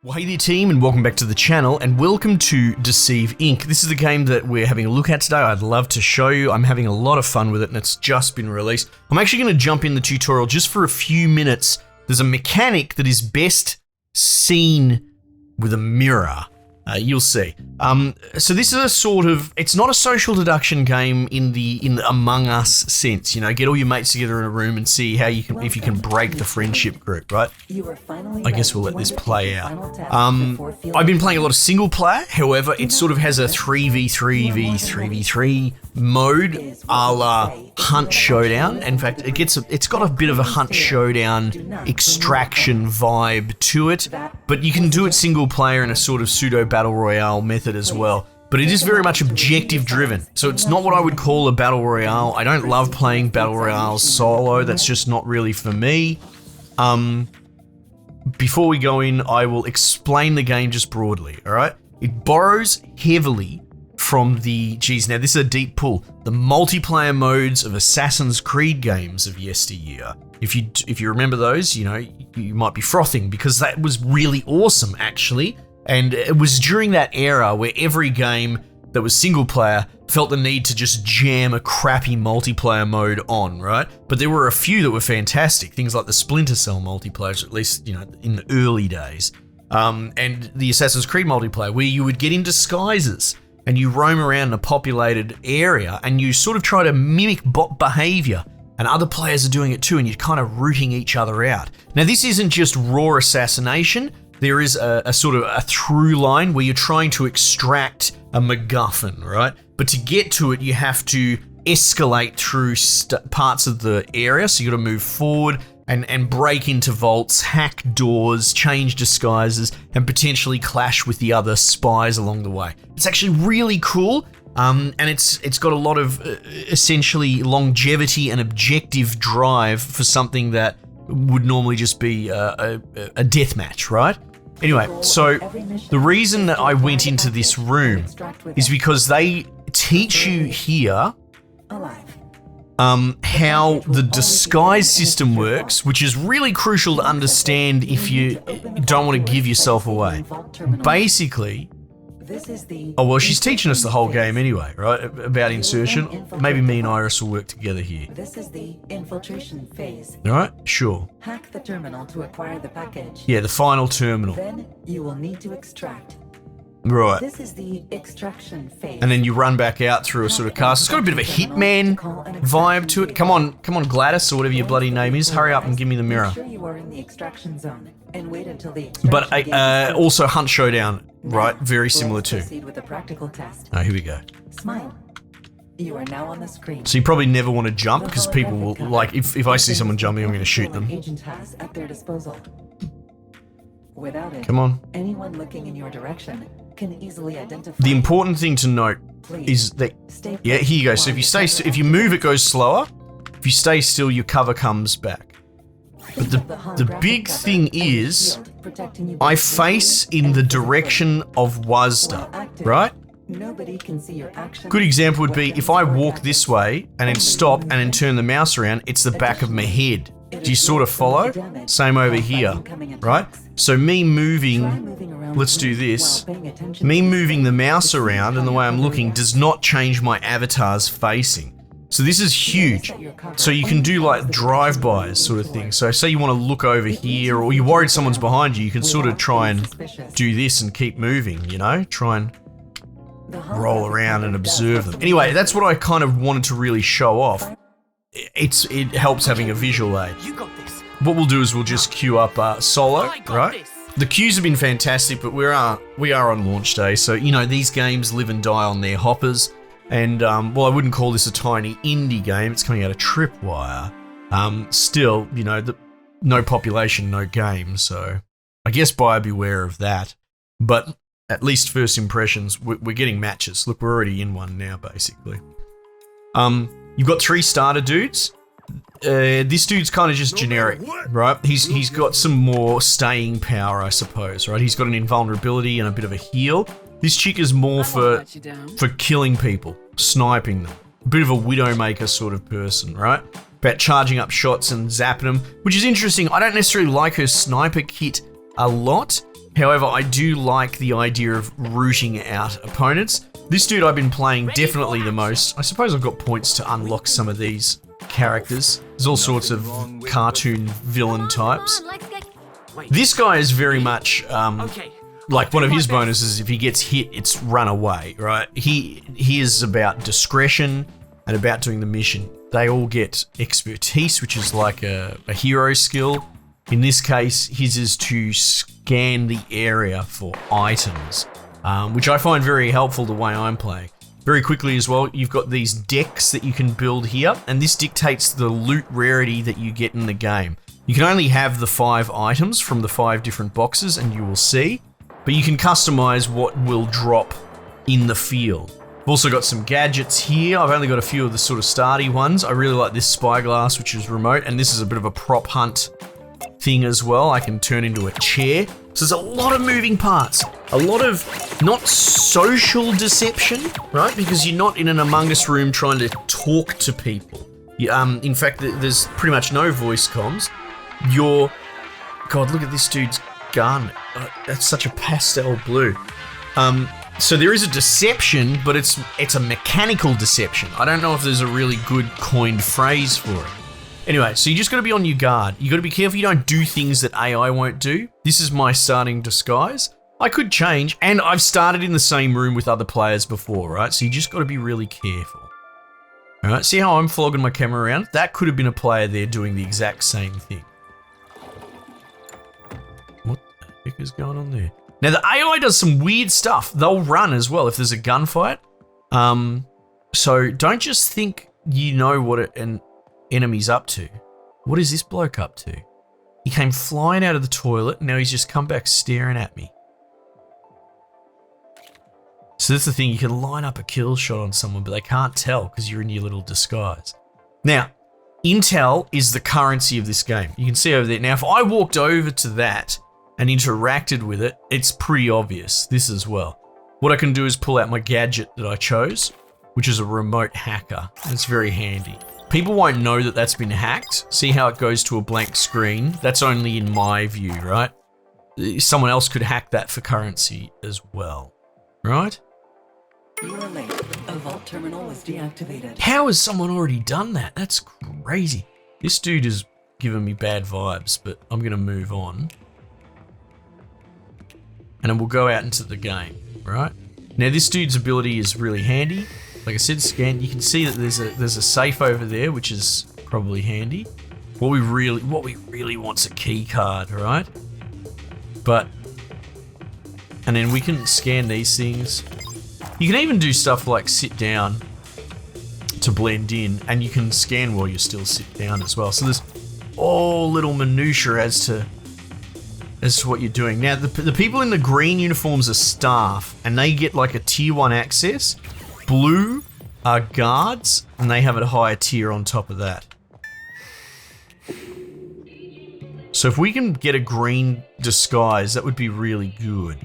Well, hey there team, and welcome back to the channel, and welcome to Deceive Inc. This is the game that we're having a look at today. I'd love to show you. I'm having a lot of fun with it, and it's just been released. I'm actually going to jump in the tutorial just for a few minutes. There's a mechanic that is best seen with a mirror. You'll see. So this is a sort of, it's not a social deduction game in the Among Us sense. You know, get all your mates together in a room and see how you can, if you can break the friendship group, right? I guess we'll let this play out. I've been playing a lot of single player. However, it sort of has a 3v3v3v3 mode, a la Hunt Showdown. In fact, it's got a bit of a Hunt Showdown extraction vibe to it, but you can do it single player in a sort of pseudo battle royale method as well. But it is very much objective driven, so it's not what I would call a battle royale. I don't love playing battle royales solo. That's just not really for me. Before we go in, I will explain the game just broadly. All right, it borrows heavily from the, now this is a deep pull, the multiplayer modes of Assassin's Creed games of yesteryear. If you remember those, you know, you might be frothing because that was really awesome actually. And it was during that era where every game that was single player felt the need to just jam a crappy multiplayer mode on, right? But there were a few that were fantastic, things like the Splinter Cell multiplayer, at least, you know, in the early days. And the Assassin's Creed multiplayer, where you would get in disguises and you roam around in a populated area and you sort of try to mimic bot behavior, and other players are doing it too, and you're kind of rooting each other out. Now, this isn't just raw assassination. There is a sort of a through line where you're trying to extract a MacGuffin, right? But to get to it, you have to escalate through parts of the area. So you got to move forward and break into vaults, hack doors, change disguises, and potentially clash with the other spies along the way. It's actually really cool. And it's got a lot of essentially longevity and objective drive for something that would normally just be a death match, right? Anyway, so the reason that I went into this room is because they teach you here how the disguise system works, which is really crucial to understand if you don't want to give yourself away. Basically, oh, well, she's teaching us the whole game anyway, right? About insertion. Maybe me and Iris will work together here. This is the Infiltration Phase. All right, sure. Hack the terminal to acquire the package. Yeah, the final terminal. Then you will need to extract. Right. This is the Extraction Phase. And then you run back out through a sort of cast. It's got a bit of a Hitman vibe to it. Come on, Gladys, or whatever your bloody name is. Hurry up and give me the mirror. Make sure you are in the extraction zone and wait until the But also Hunt Showdown, right? Very similar too. Proceed with a practical test. Oh, here we go. Smile. You are now on the screen. So you probably never want to jump because people will, like, if I see someone jumping, I'm going to shoot them. Agent has at their disposal. Without it, Come on. anyone looking in your direction can easily identify. The important thing to note is that, yeah, here you go. So if you if you move, it goes slower. If you stay still, your cover comes back. But the big thing is, I face in the direction of Wazda, right? Nobody can see your action. Good example would be if I walk this way and then stop and then turn the mouse around, it's the back of my head. Do you sort of follow? Same over here, right? So me moving, let's do this. Me moving the mouse around and the way I'm looking does not change my avatar's facing. So this is huge. So you can do like drive-bys sort of thing. So say you want to look over here or you're worried someone's behind you, you can sort of try and do this and keep moving, you know? Try and roll around and observe them. Anyway, that's what I kind of wanted to really show off. It helps having a visual aid. What we'll do is we'll just queue up solo, right? The queues have been fantastic, but we are on launch day, so you know these games live and die on their hoppers. And well, I wouldn't call this a tiny indie game. It's coming out of Tripwire. Still, you know, no population, no game. So I guess buyer beware of that. But at least first impressions, we're getting matches. Look, we're already in one now, basically. You've got 3 starter dudes. This dude's kind of just generic, right? He's got some more staying power, I suppose, right? He's got an invulnerability and a bit of a heal. This chick is more for killing people, sniping them. A bit of a Widowmaker sort of person, right? About charging up shots and zapping them, which is interesting. I don't necessarily like her sniper kit a lot. However, I do like the idea of rooting out opponents. This dude I've been playing definitely the most. I suppose I've got points to unlock some of these characters. There's all sorts of cartoon villain types. This guy is very much like one of his bonuses. If he gets hit, it's run away, right? He is about discretion and about doing the mission. They all get expertise, which is like a hero skill. In this case, his is to scan the area for items, which I find very helpful the way I'm playing. Very quickly as well, you've got these decks that you can build here, and this dictates the loot rarity that you get in the game. You can only have the 5 items from the 5 different boxes, and you will see, but you can customize what will drop in the field. I've also got some gadgets here. I've only got a few of the sort of starty ones. I really like this spyglass, which is remote, and this is a bit of a prop hunt thing as well. I can turn into a chair. So there's a lot of moving parts, a lot of not social deception, right? Because you're not in an Among Us room trying to talk to people. In fact, there's pretty much no voice comms. God, look at this dude's gun. That's such a pastel blue. So there is a deception, but it's a mechanical deception. I don't know if there's a really good coined phrase for it. Anyway, so you just got to be on your guard. You got to be careful you don't do things that AI won't do. This is my starting disguise. I could change, and I've started in the same room with other players before, right? So you just got to be really careful. All right, see how I'm flogging my camera around? That could have been a player there doing the exact same thing. What the heck is going on there? Now, the AI does some weird stuff. They'll run as well if there's a gunfight. So don't just think you know what an enemy's up to. What is this bloke up to? He came flying out of the toilet, and now he's just come back staring at me. So that's the thing, you can line up a kill shot on someone, but they can't tell because you're in your little disguise. Now, intel is the currency of this game. You can see over there. Now, if I walked over to that and interacted with it, it's pretty obvious, this as well. What I can do is pull out my gadget that I chose, which is a remote hacker. It's very handy. People won't know that that's been hacked. See how it goes to a blank screen? That's only in my view, right? Someone else could hack that for currency as well, right? You are late. A vault terminal was deactivated. How has someone already done that? That's crazy. This dude is giving me bad vibes, but I'm going to move on. And then we'll go out into the game, right? Now, this dude's ability is really handy. Like I said, scan. You can see that there's a safe over there, which is probably handy. What we really want's a key card, right? And then we can scan these things. You can even do stuff like sit down to blend in, and you can scan while you're still sit down as well. So there's all little minutiae as to what you're doing. Now, the people in the green uniforms are staff, and they get like a tier 1 access. Blue are guards, and they have a higher tier on top of that. So if we can get a green disguise, that would be really good.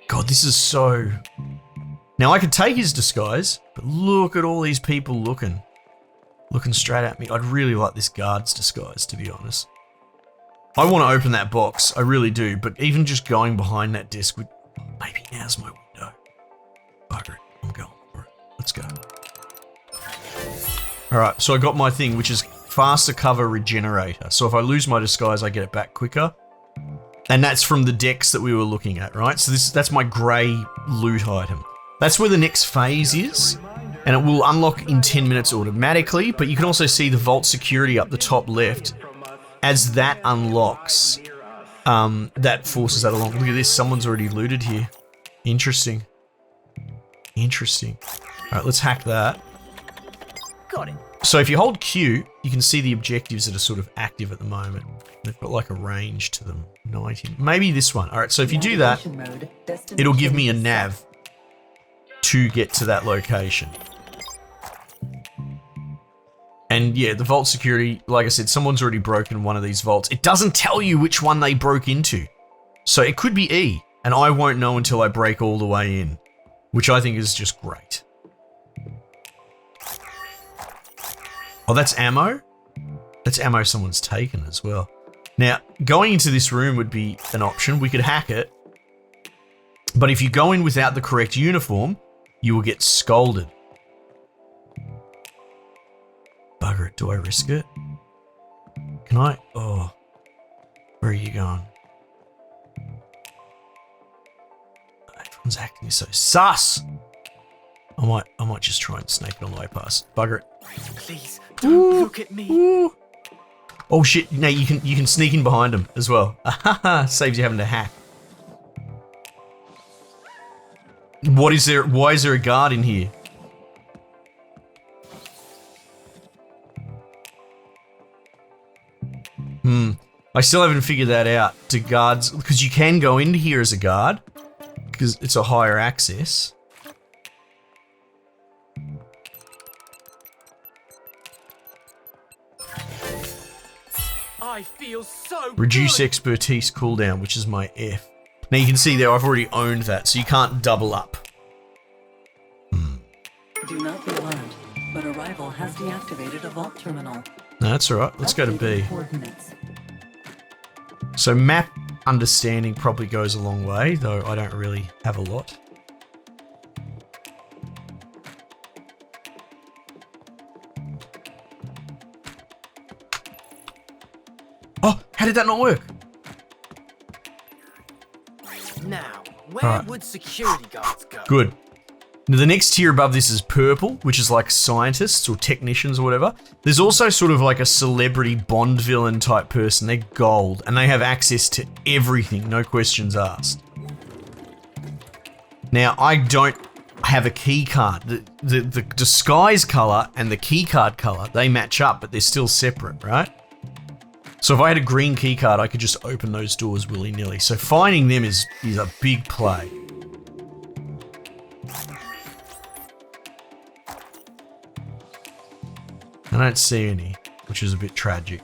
God, this is so... Now, I could take his disguise, but look at all these people looking straight at me. I'd really like this guard's disguise, to be honest. I want to open that box, I really do, but even just going behind that desk would... Maybe now's my window. Bugger it, I'm going for it. Let's go. Alright, so I got my thing, which is faster cover regenerator. So if I lose my disguise, I get it back quicker. And that's from the decks that we were looking at, right? So that's my grey loot item. That's where the next phase is, and it will unlock in 10 minutes automatically, but you can also see the vault security up the top left. As that unlocks, that forces that along. Look at this, someone's already looted here. Interesting. Interesting. Alright, let's hack that. Got it. So if you hold Q, you can see the objectives that are sort of active at the moment. They've got like a range to them. 19. Maybe this one. Alright, so if you do that, it'll give me a nav to get to that location. And yeah, the vault security, like I said, someone's already broken one of these vaults. It doesn't tell you which one they broke into. So it could be E, and I won't know until I break all the way in, which I think is just great. Oh, that's ammo? That's ammo someone's taken as well. Now, going into this room would be an option. We could hack it. But if you go in without the correct uniform, you will get scolded. Bugger it, do I risk it? Can I? Oh. Where are you going? Everyone's acting so sus. I might just try and snake it on the way past. Bugger it. Please, don't look at me. Ooh. Oh shit, now you can sneak in behind him as well. Saves you having to hack. What is there? Why is there a guard in here? I still haven't figured that out. Do guards, because you can go into here as a guard, because it's a higher access. I feel so Reduce good. expertise cooldown, which is my F. Now you can see there, I've already owned that, so you can't double up. Do not be alarmed, but a rival has deactivated a vault terminal. No, that's alright. Let's go to B. Coordinates. So map understanding probably goes a long way, though I don't really have a lot. Oh, how did that not work? Now, where Alright. would security guards go? Good. Now the next tier above this is purple, which is like scientists or technicians or whatever. There's also sort of like a celebrity Bond villain type person. They're gold and they have access to everything, no questions asked. Now I don't have a key card. The disguise color and the key card color, they match up, but they're still separate, right? So if I had a green key card, I could just open those doors willy-nilly. So finding them is a big play. I don't see any, which is a bit tragic.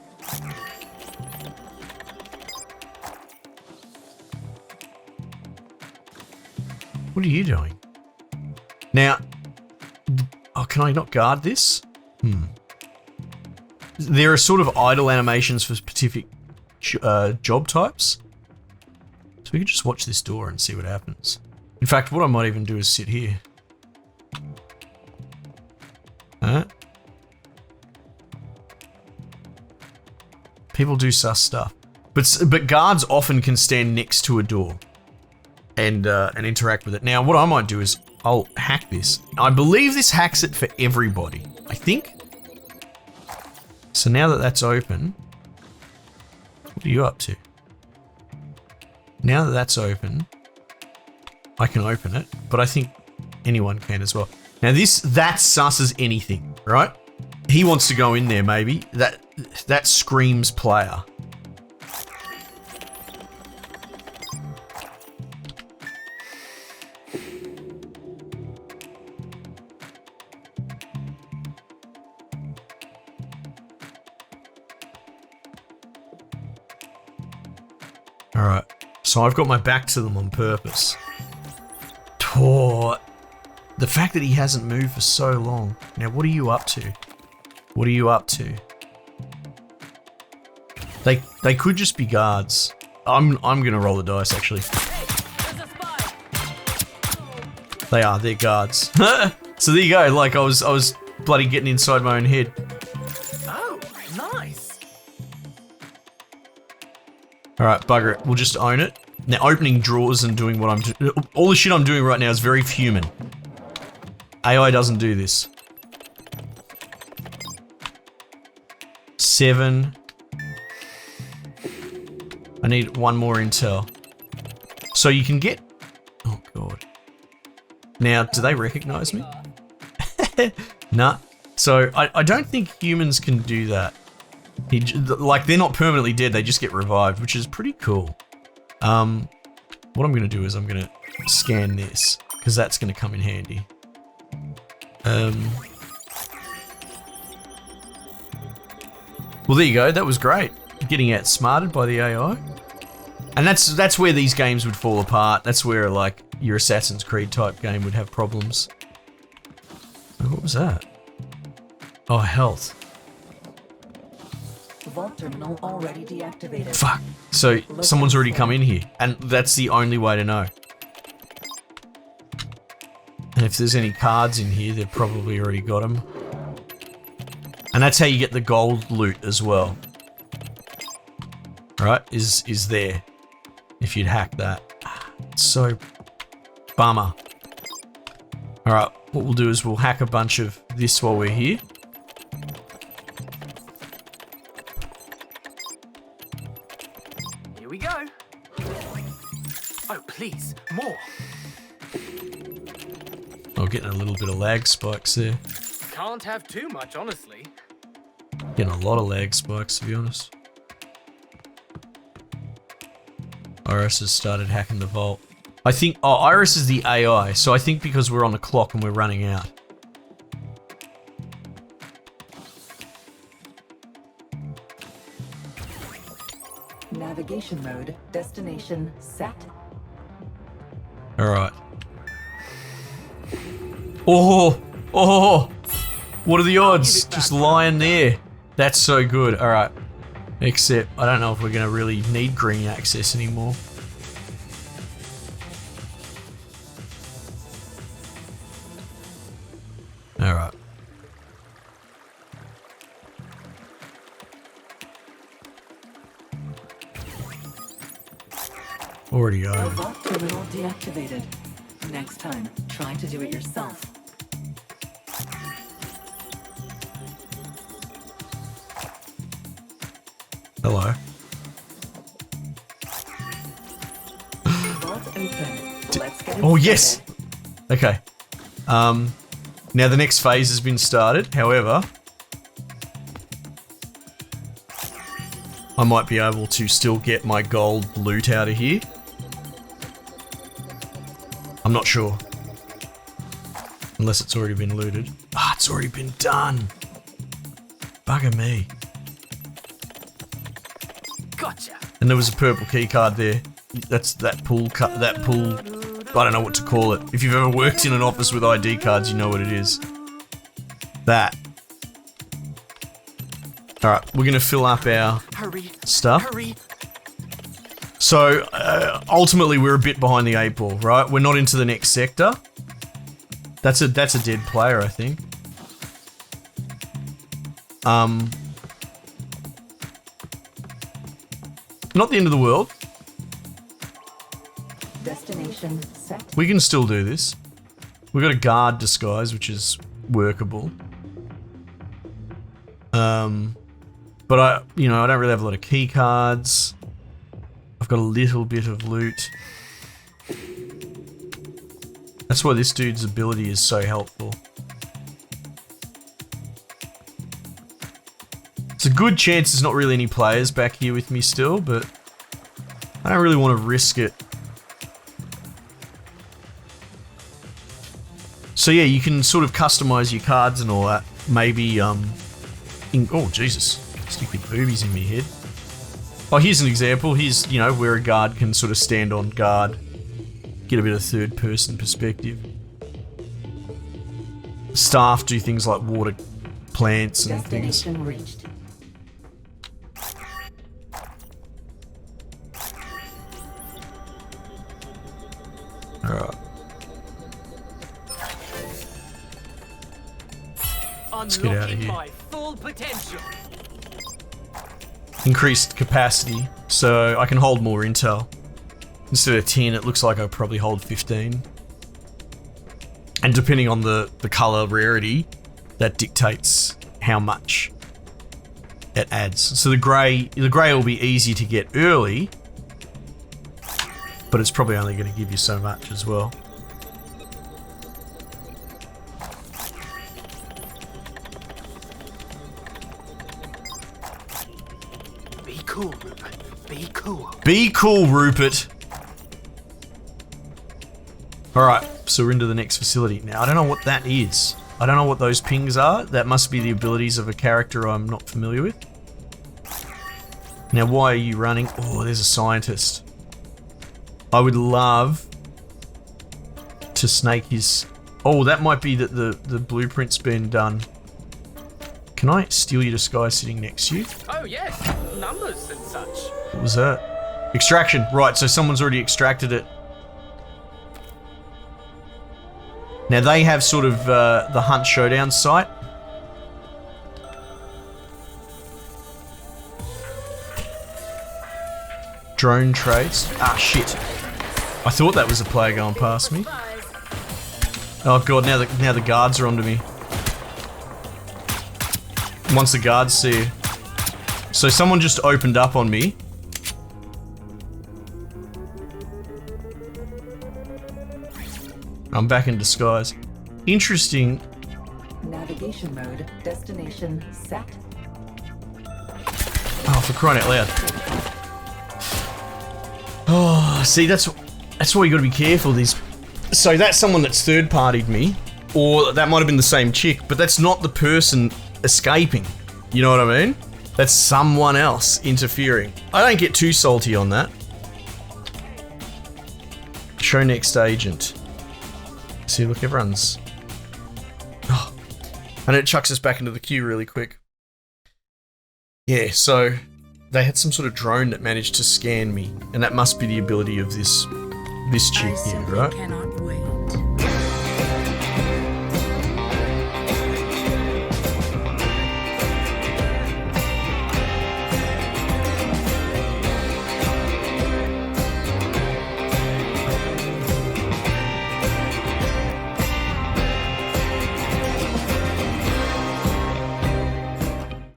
What are you doing? Now, oh, can I not guard this? There are sort of idle animations for specific job types. So we could just watch this door and see what happens. In fact, what I might even do is sit here. People do sus stuff. But guards often can stand next to a door and interact with it. Now, what I might do is I'll hack this. I believe this hacks it for everybody. I think. So now that that's open, what are you up to? Now that that's open, I can open it, but I think anyone can as well. Now that sus as anything, right? He wants to go in there maybe. That screams player. Alright, so I've got my back to them on purpose. Oh, the fact that he hasn't moved for so long. Now, what are you up to? What are you up to? They could just be guards. I'm gonna roll the dice actually. They're guards. So there you go, like I was bloody getting inside my own head. Oh, nice. Alright, bugger it. We'll just own it. Now, opening drawers and doing what I'm doing. All the shit I'm doing right now is very human. AI doesn't do this. 7. I need one more intel. So you can get... Oh, God. Now, do they recognize me? Nah. So, I don't think humans can do that. Like, they're not permanently dead, they just get revived, which is pretty cool. What I'm going to do is I'm going to scan this, because that's going to come in handy. Well, there you go, that was great. Getting outsmarted by the AI. And that's where these games would fall apart. That's where, like, your Assassin's Creed type game would have problems. Oh, what was that? Oh, health. vault terminal already deactivated. Fuck. So someone's already come in here, and that's the only way to know. And if there's any cards in here, they've probably already got them. And that's how you get the gold loot as well. Right? Is there. If you'd hack that. So bummer. Alright, what we'll do is we'll hack a bunch of this while we're here. Here we go. Oh, please, more. Oh, getting a little bit of lag spikes there. Can't have too much, honestly. Getting a lot of lag spikes, to be honest. Iris has started hacking the vault. I think, oh, Iris is the AI, so I think because we're on the clock and we're running out. Navigation mode, destination set. Alright. Oh! Oh! What are the odds? Just lying there. That's so good. Alright. Except, I don't know if we're going to really need green access anymore. Alright. Already The over. vault terminal deactivated. Next time, try to do it yourself. Hello. Vault open. Let's get it Oh, yes! started. Okay. Now the next phase has been started, however, I might be able to still get my gold loot out of here. I'm not sure. Unless it's already been looted. Ah, it's already been done. Bugger me. Gotcha. And there was a purple key card there. That's that pool I don't know what to call it. If you've ever worked in an office with ID cards, you know what it is. That. Alright, we're gonna fill up our Hurry. stuff. Hurry. So, ultimately we're a bit behind the 8 ball, right? We're not into the next sector. That's a dead player, I think. Not the end of the world. Destination set. We can still do this. We've got a guard disguise, which is workable. But I don't really have a lot of key cards. I've got a little bit of loot. That's why this dude's ability is so helpful. It's a good chance there's not really any players back here with me still, but I don't really want to risk it. So yeah, you can sort of customize your cards and all that. Maybe, oh Jesus, stick your boobies in my head. Oh, here's an example. Here's, where a guard can sort of stand on guard. Get a bit of third person perspective. Staff do things like water plants and things. Destination reached. Alright. Let's get out of here. My full potential. Increased capacity, so I can hold more intel. Instead of 10, it looks like I probably hold 15. And depending on the color rarity, that dictates how much it adds. So the grey will be easy to get early, but it's probably only going to give you so much as well. Be cool, Rupert. Be cool. Be cool, Rupert. Alright, so we're into the next facility. Now, I don't know what that is. I don't know what those pings are. That must be the abilities of a character I'm not familiar with. Now, why are you running? Oh, there's a scientist. I would love to snake his... Oh, that might be that the blueprint's been done. Can I steal your disguise sitting next to you? Oh, yes. Numbers and such. What was that? Extraction. Right, so someone's already extracted it. Now they have sort of the Hunt Showdown site. Drone trades. Ah, shit. I thought that was a player going past me. Oh god, now the guards are onto me. Once the guards see you. So someone just opened up on me. I'm back in disguise. Interesting. Navigation mode. Destination set. Oh, for crying out loud. Oh, see, that's why you got to be careful. So that's someone that's third-partied me, or that might have been the same chick, but that's not the person escaping. You know what I mean? That's someone else interfering. I don't get too salty on that. Show next agent. See, look, everyone's... Oh. And it chucks us back into the queue really quick. Yeah, so they had some sort of drone that managed to scan me, and that must be the ability of this chick here, right? Cannot